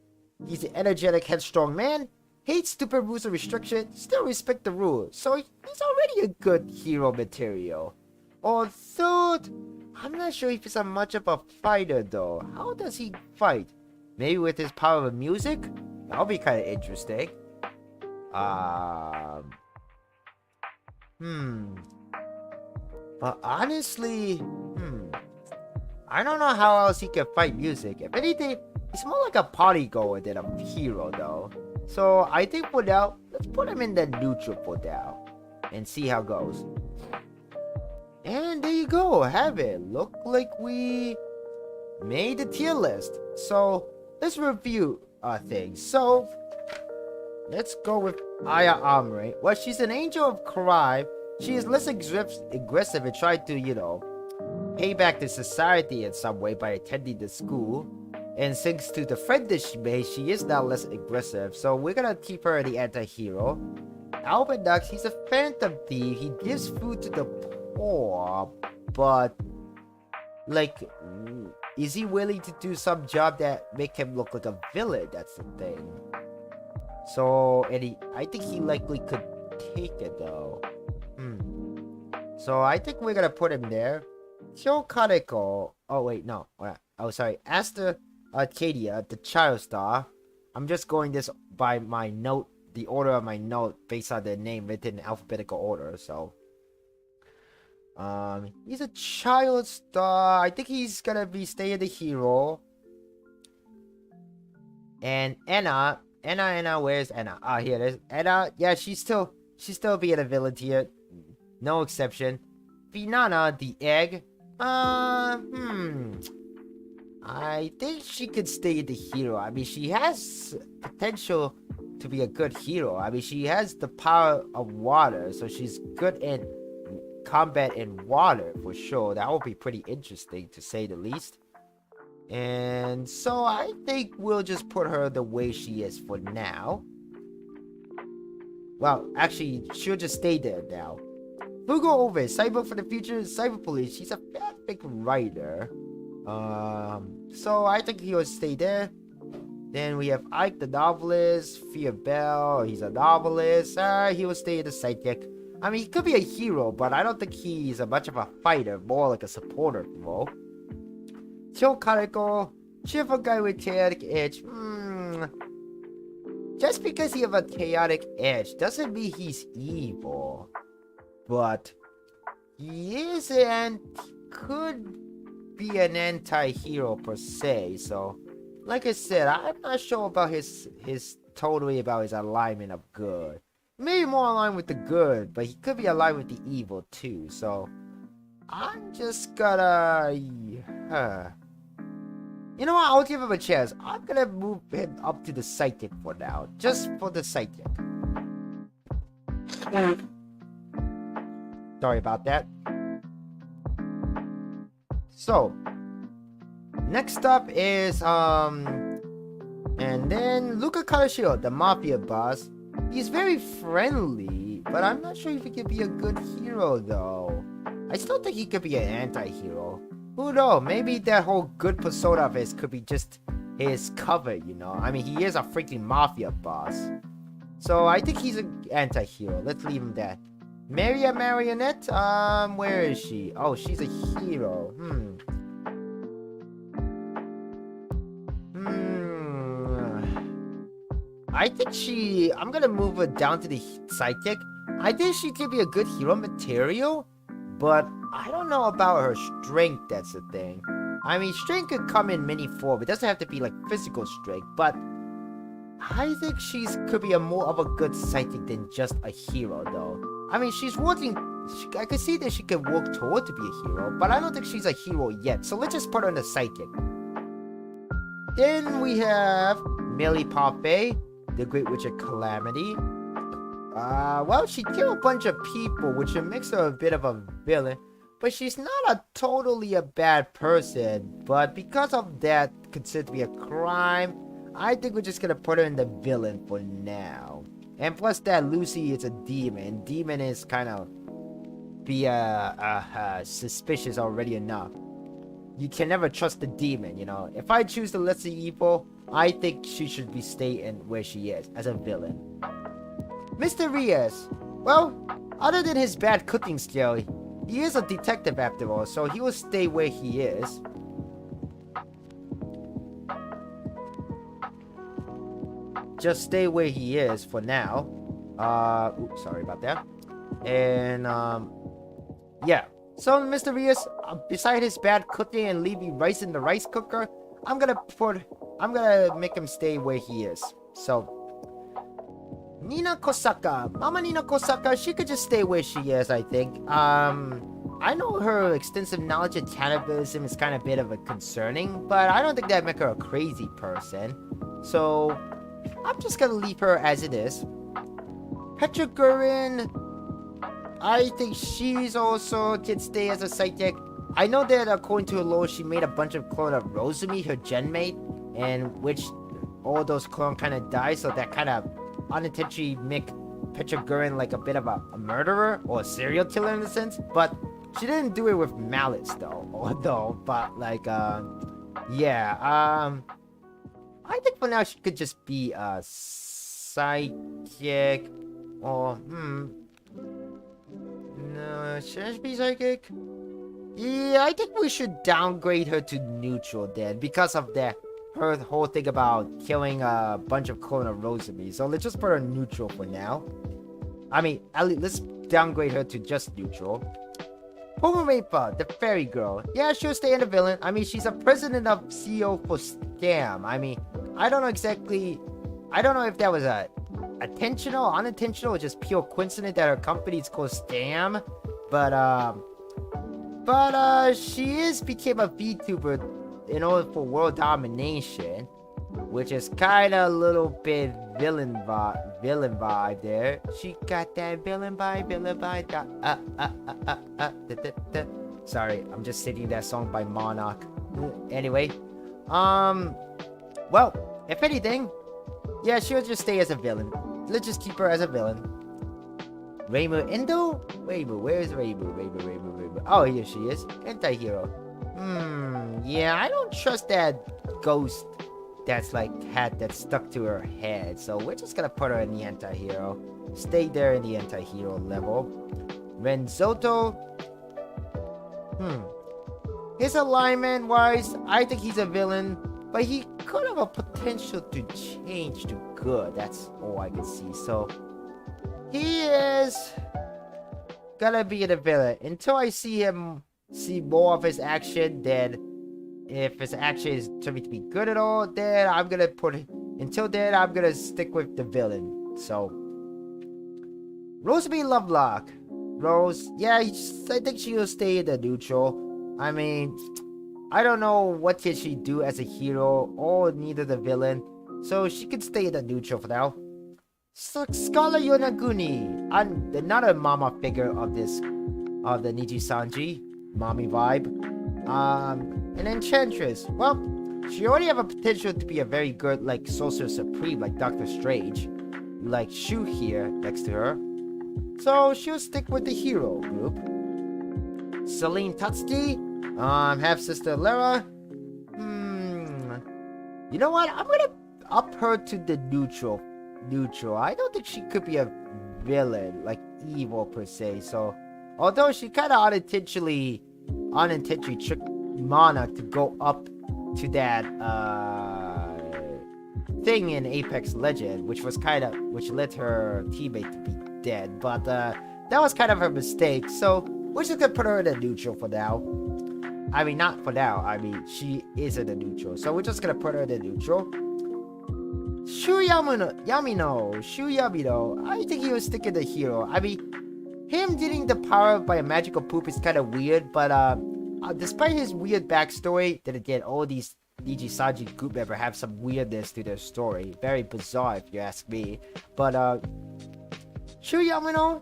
He's an energetic, headstrong man. Hates stupid rules and restrictions. Still respect the rules. So he's already a good hero material. Although, I'm not sure if he's much of a fighter though. How does he fight? Maybe with his power of music? That'll be kind of interesting. But honestly, I don't know how else he can fight music. If anything, he's more like a party goer than a hero though. So I think for now, let's put him in the neutral for now. And see how it goes. And there you go, have it. Look like we made the tier list. So let's review things. So let's go with Aya Amre. Well, she's an angel of crime. She is less aggressive and trying to, you know, pay back to society in some way by attending the school. And thanks to the friend that she made, she is now less aggressive. So we're gonna keep her the anti-hero. Albinux, he's a phantom thief. He gives food to the poor, but like, is he willing to do some job that make him look like a villain? That's the thing. So, and I think he likely could take it though. So I think we're gonna put him there. Kyo Kaneko. Oh wait, no. Oh sorry. Aster Arcadia, the child star. I'm just going this by my note, the order of my note based on the name written in alphabetical order. So, he's a child star. I think he's gonna be staying the hero. And Anna, where's Anna? Ah, here it is. Anna, yeah, she's still being a villain here. No exception. Finana, the egg. I think she could stay the hero. I mean, she has potential to be a good hero. I mean, she has the power of water, so she's good in combat in water for sure. That would be pretty interesting to say the least. And so I think we'll just put her the way she is for now. Well, actually, she'll just stay there now. We'll go over it. Cyber for the future, Cyber Police. She's a fanfic writer. So I think he'll stay there. Then we have Ike the novelist, Fear Bell, he's a novelist. He will stay in the sidekick. I mean, he could be a hero, but I don't think he's much of a fighter, more like a supporter role. Kyo Kaneko, cheerful guy with chaotic edge. Just because he has a chaotic edge doesn't mean he's evil. But he is and could be an anti-hero per se. So, like I said, I'm not sure about his totally about his alignment of good. Maybe more aligned with the good, but he could be aligned with the evil too. So, I'm just gonna... You know what? I'll give him a chance. I'm gonna move him up to the sidekick for now. Just for the sidekick. Sorry about that. So, next up is, and then Luca Karashiro, the mafia boss. He's very friendly, but I'm not sure if he could be a good hero though. I still think he could be an anti-hero. Who knows? Maybe that whole good persona of his could be just his cover, you know? I mean, he is a freaking mafia boss. So I think he's an anti-hero. Let's leave him there. Maria Marionette? Where is she? Oh, she's a hero. I think I'm gonna move her down to the sidekick. I think she could be a good hero material, but I don't know about her strength, that's the thing. I mean, strength could come in many forms. It doesn't have to be like physical strength, but I think she's could be a more of a good psychic than just a hero, though. I mean, she's working. I could see that she could work toward to be a hero, but I don't think she's a hero yet. So let's just put her in the psychic. Then we have Millie Parfait, the Great Witch of Calamity. Well, she killed a bunch of people, which makes her a bit of a villain. But she's not a totally a bad person. But because of that considered to be a crime, I think we're just gonna put her in the villain for now. And plus that Lucy is a demon. Demon is kind of be suspicious already enough. You can never trust the demon, you know. If I choose the lesser evil, I think she should be staying where she is as a villain. Mr. Reyes. Well, other than his bad cooking skill, he is a detective after all, so he will stay where he is. Just stay where he is for now. Oops, sorry about that. And, yeah. So, Mr. Reyes, beside his bad cooking and leaving rice in the rice cooker, I'm gonna make him stay where he is. So, Nina Kosaka. Mama Nina Kosaka, she could just stay where she is, I think. I know her extensive knowledge of cannibalism is kind of a bit of a concerning, but I don't think that'd make her a crazy person. So, I'm just gonna leave her as it is. Petra Gurin, I think she's also can stay as a psychic. I know that according to her lore, she made a bunch of clones of Rosemi, her genmate, and which all those clones kind of die, so that kind of unintentionally make Petra Gurin like a bit of a murderer or a serial killer in a sense. But she didn't do it with malice though, but like, yeah, I think for now she could just be a psychic, or, no, should she be psychic? Yeah, I think we should downgrade her to neutral then, because of that, her whole thing about killing a bunch of clone of Rosemi. So let's just put her neutral for now. I mean, at least let's downgrade her to just neutral. Pomarepa, the fairy girl. Yeah, she'll stay in the villain. I mean, she's a president of CEO for Scam. I mean, I don't know if that was a intentional, unintentional, or just pure coincidence that her company is called Scam. But she became a VTuber in order for world domination, which is kind of a little bit villain vibe there. She got that villain vibe. Sorry, I'm just singing that song by Monarch. Anyway, well, if anything, yeah, she'll just stay as a villain. Let's just keep her as a villain. Reimu Endo? Reimu, where's Reimu? Reimu. Oh, here she is. Anti-hero. Yeah, I don't trust that ghost that's like hat that's stuck to her head. So we're just gonna put her in the anti-hero. Stay there in the anti-hero level. Renzoto. His alignment wise, I think he's a villain, but he could have a potential to change to good. That's all I can see. So he is gonna be the villain until I see more of his action. Then if his action is turning to be good at all, then I'm gonna until then I'm gonna stick with the villain. So Roseby Lovelock. Rose, yeah, I think she'll stay in the neutral. I mean, I don't know what can she do as a hero or neither the villain, so she can stay in the neutral for now. Scarlet Yonaguni, another mama figure of the Nijisanji, mommy vibe. An enchantress. Well, she already have a potential to be a very good like sorcerer supreme like Doctor Strange, like Shu here next to her. So she'll stick with the hero group. Celine Tatsuki, half sister Lara. You know what? I'm gonna up her to the neutral. I don't think she could be a villain, like evil per se. So, although she kind of unintentionally tricked Mana to go up to that thing in Apex Legend, which led her teammate to be dead. But that was kind of her mistake. So we're just gonna put her in a neutral for now. I mean, not for now. I mean, she is in a neutral. So we're just gonna put her in a neutral. Shuyamino. I think he was sticking the hero. I mean, him getting the power by a magical poop is kind of weird, but despite his weird backstory, then again, all these Nijisanji group members have some weirdness to their story. Very bizarre, if you ask me. But Shuyamino,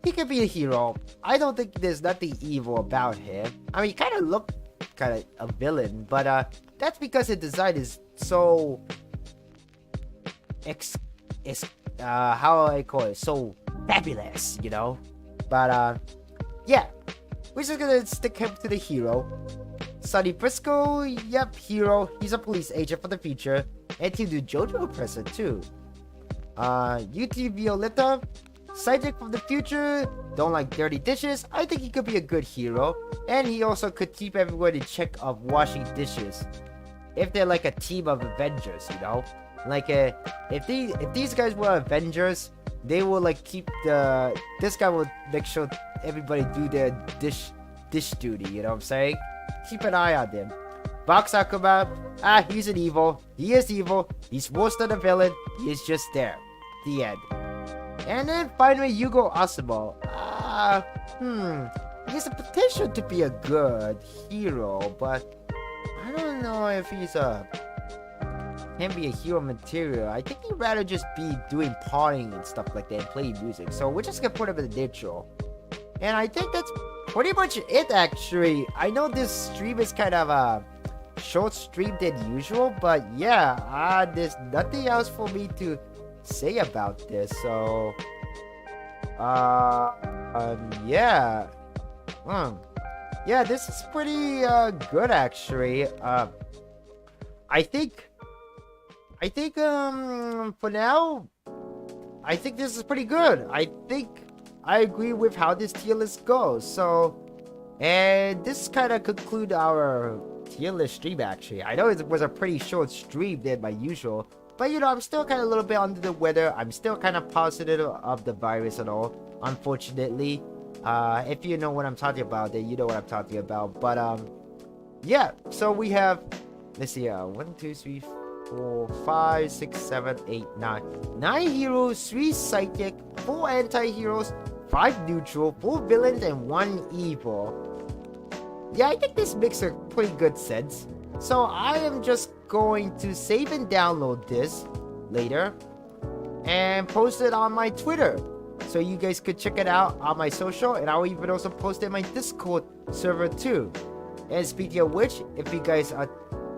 he could be a hero. I don't think there's nothing evil about him. I mean, he kind of looked kind of a villain, but that's because his design is so how I call it, so fabulous, you know. But yeah, we're just gonna stick him to the hero. Sonny Briscoe, yep, hero. He's a police agent for the future, and Team do JoJo present too. UT Violetta, sidekick from the future, don't like dirty dishes. I think he could be a good hero, and he also could keep everyone in check of washing dishes. If they're like a team of Avengers, you know, like if these guys were Avengers, they will like keep this guy will make sure everybody do their dish duty. You know what I'm saying? Keep an eye on them. Box Akuma, he's an evil. He is evil. He's worse than a villain. He is just there. The end. And then finally, Yugo Asamo. He has the potential to be a good hero, but I don't know if he's can be a hero material. I think he'd rather just be doing partying and stuff like that and playing music. So we're just gonna put him in the neutral. And I think that's pretty much it, actually. I know this stream is kind of a short stream than usual, but yeah, there's nothing else for me to say about this. So yeah. Yeah, this is pretty good, actually. I think for now, I think this is pretty good. I think I agree with how this tier list goes. So, and this kind of conclude our tier list stream, actually. I know it was a pretty short stream than my usual, but you know, I'm still kind of a little bit under the weather. I'm still kind of positive of the virus and all, unfortunately. If you know what I'm talking about, then you know what I'm talking about. But yeah, so we have, let's see, 1 2 3 4 5 6 7 8 9 heroes, 3 psychic, 4 anti-heroes, 5 neutral, 4 villains, and 1 evil. Yeah, I think this makes a pretty good sense. So I am just going to save and download this later and post it on my Twitter, so you guys could check it out on my social, and I'll even also post it in my Discord server too. And speaking of which, if you guys are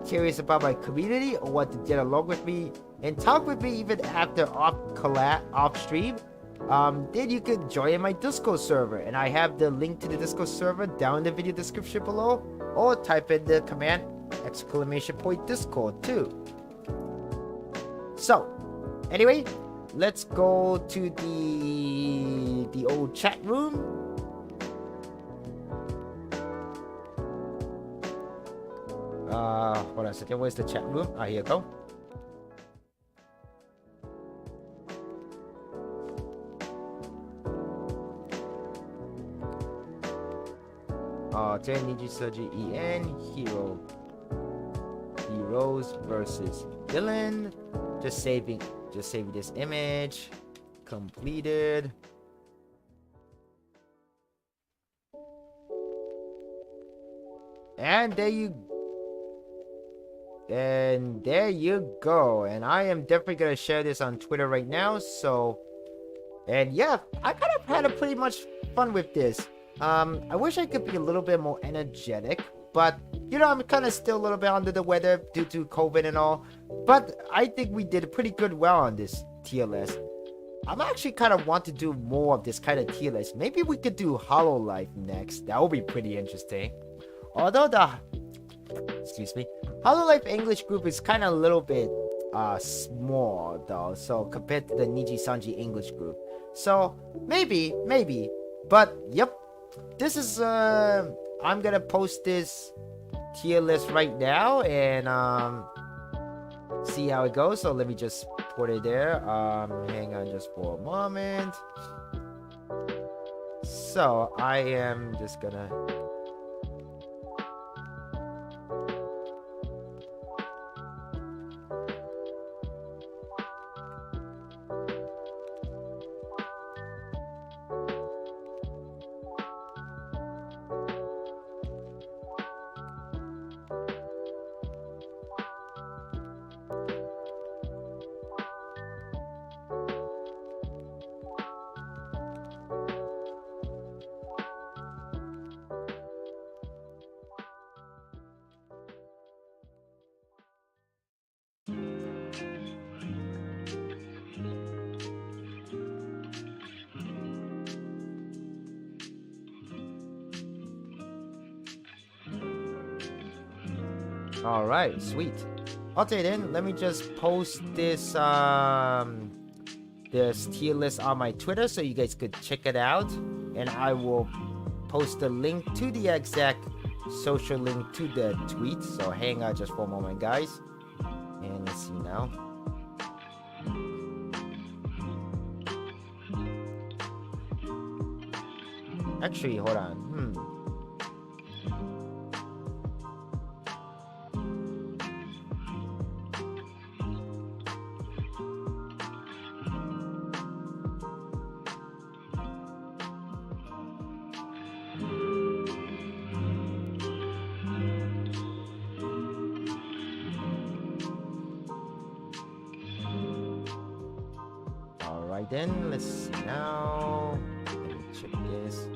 curious about my community or want to get along with me and talk with me even after off stream, then you could join my Discord server, and I have the link to the Discord server down in the video description below, or type in the command !Discord too. So anyway, let's go to the old chat room. Hold on a second. Where's the chat room? Here you go. Nijisanji EN heroes versus villain. Just saving this image. Completed. And there you go. And I am definitely gonna share this on Twitter right now. So, and yeah, I kind of had a pretty much fun with this. I wish I could be a little bit more energetic, but you know, I'm kind of still a little bit under the weather due to COVID and all. But I think we did pretty good well on this tier list. I'm actually kind of want to do more of this kind of tier list. Maybe we could do Hololive next. That would be pretty interesting. Although Hololive English group is kind of a little bit small though, so compared to the Nijisanji English group. So maybe. But yep, this is I'm gonna post this tier list right now and see how it goes. So let me just put it there. Hang on just for a moment. So I am just gonna Alright, sweet. Okay then, let me just post this this tier list on my Twitter so you guys could check it out. And I will post a link to the exact social link to the tweet. So hang on just for a moment, guys. And let's see now. Actually, hold on. Alright then, let's see now. Let me check this.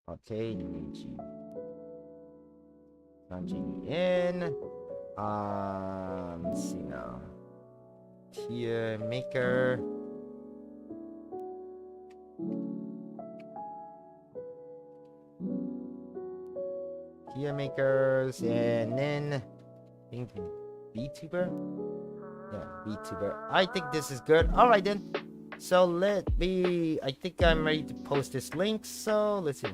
Okay, Nijisanji EN. Let's see now. Tier maker. Tier makers, and then I think Vtuber. Yeah, Vtuber. I think this is good. All right then. So let me. I think I'm ready to post this link. So let's see.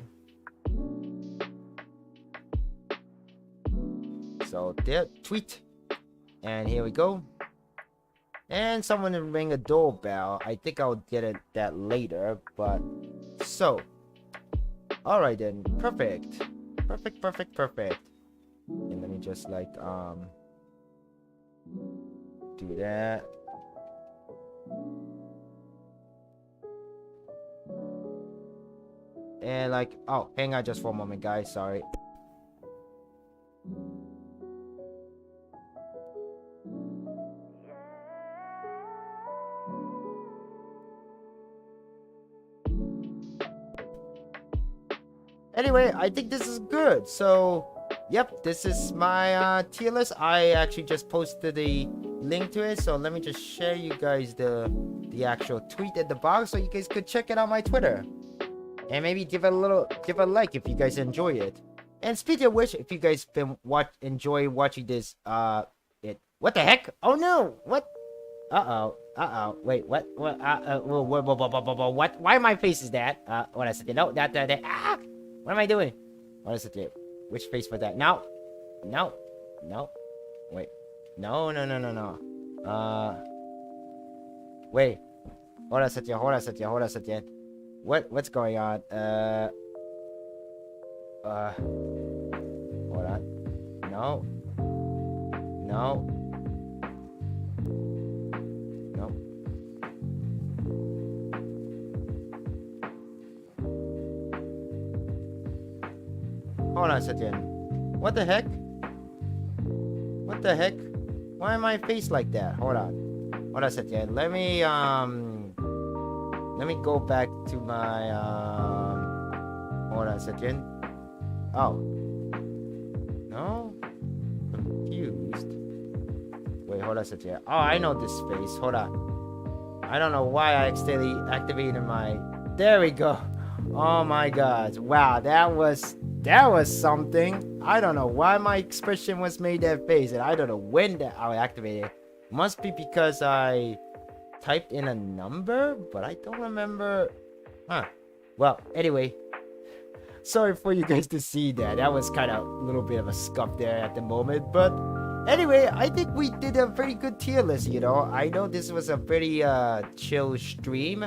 So there, tweet, and here we go. And someone will ring a doorbell. I think I'll get it that later, but so. All right then, perfect, perfect. And let me just like do that. And like, oh, hang on just for a moment, guys. Sorry. Anyway, I think this is good. So, yep, this is my tier list. I actually just posted the link to it. So let me just share you guys the actual tweet at the box so you guys could check it on my Twitter. And maybe give it a like if you guys enjoy it. And speaking of which, if you guys enjoy watching this, what the heck? Oh no! What? Wait, what? What? What? Why my face is that? What I said? No, that. Ah! What am I doing? What is it? Which face for that? No. Wait. No. Wait. Hold on a second. What's going on? Hold on. No. Hold on a second. What the heck? Why am I face like that? Hold on a second. Let me go back to my hold on a second. Oh. No? Confused. Wait, hold on a second. Oh, I know this face. Hold on. I don't know why I accidentally activated my... There we go. Oh my god. Wow, that was something. I don't know why my expression was made that face, and I don't know when that I activated it. Must be because I typed in a number, but I don't remember. Well, anyway, sorry for you guys to see that. That was kind of a little bit of a scuff there at the moment, but anyway, I think we did a very good tier list, you know. I know this was a very chill stream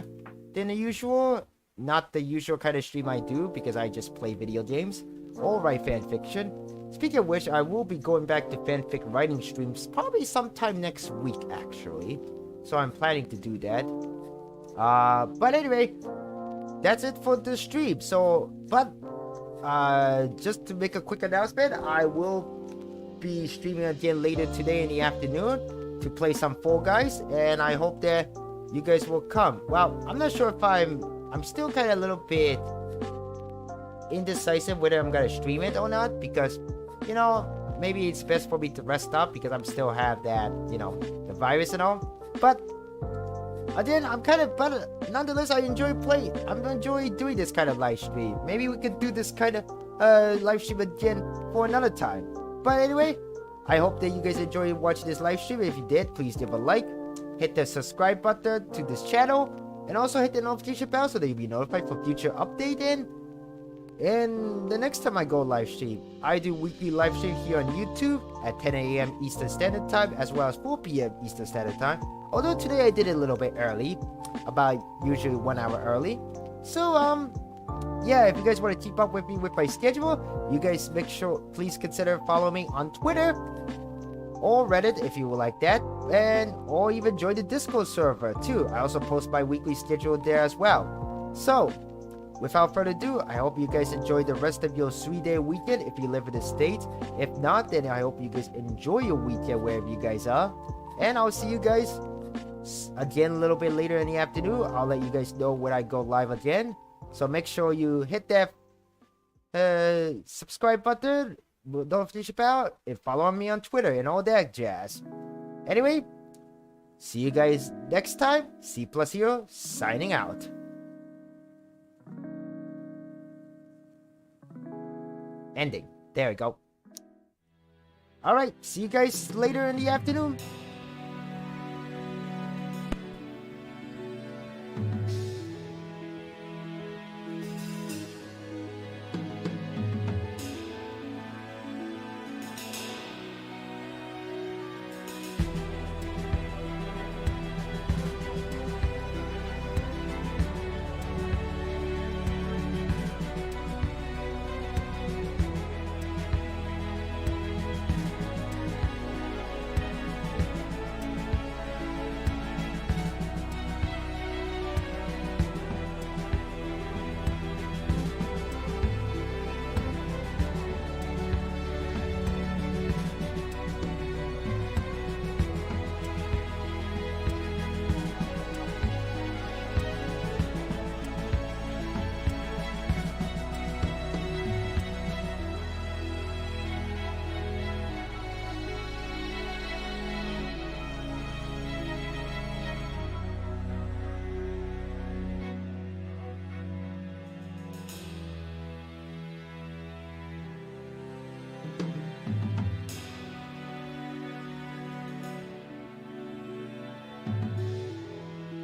than the usual. Not the usual kind of stream I do, because I just play video games or write fanfiction. Speaking of which, I will be going back to fanfic writing streams probably sometime next week, actually. so I'm planning to do that. But anyway, that's it for the stream. So, but just to make a quick announcement, I will be streaming again later today in the afternoon to play some Fall Guys, and I hope that you guys will come. Well, I'm not sure if I'm still kind of a little bit indecisive whether I'm gonna stream it or not, because you know, maybe it's best for me to rest up because I'm still have that, you know, the virus and all. But again, but nonetheless, I enjoy doing this kind of live stream. Maybe we could do this kind of live stream again for another time. But anyway, I hope that you guys enjoyed watching this live stream. If you did, please give a like, hit the subscribe button to this channel, and also hit the notification bell so that you'll be notified for future updates. And the next time I go live stream, I do weekly live stream here on YouTube at 10 a.m. Eastern Standard Time, as well as 4 p.m. Eastern Standard Time. Although today I did it a little bit early, about usually 1 hour early. So yeah, if you guys want to keep up with me with my schedule, you guys make sure, please consider following me on Twitter or Reddit if you would like that, and or even join the Discord server too. I also post my weekly schedule there as well. So without further ado, I hope you guys enjoy the rest of your 3-day weekend if you live in the States. If not, then I hope you guys enjoy your weekend wherever you guys are. And I'll see you guys again a little bit later in the afternoon. I'll let you guys know when I go live again. So make sure you hit that subscribe button, notification bell, and follow me on Twitter and all that jazz. Anyway, see you guys next time. C+Hero signing out. Ending. There we go. Alright, see you guys later in the afternoon.